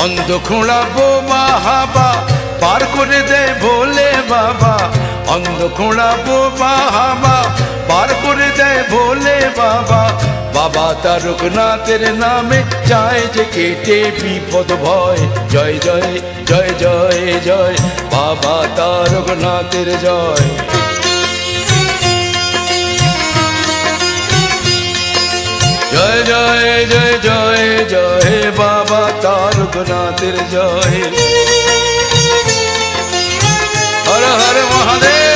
অন্ধ খোঁড়া বোমা হাবা পার করে দেয় ভোলে বাবা। অন্ধ খোঁড়া বোমা হাবা পার করে দেয় ভোলে বাবা। বাবা তারকনাথের নামে চায় যে কেটে বিপদ ভয়। জয় জয় জয় জয় জয় বাবা তারকনাথের জয়। জয় জয় জয় জয় জয় বাবা তারকনাথের জয়। হর হর মহাদেব।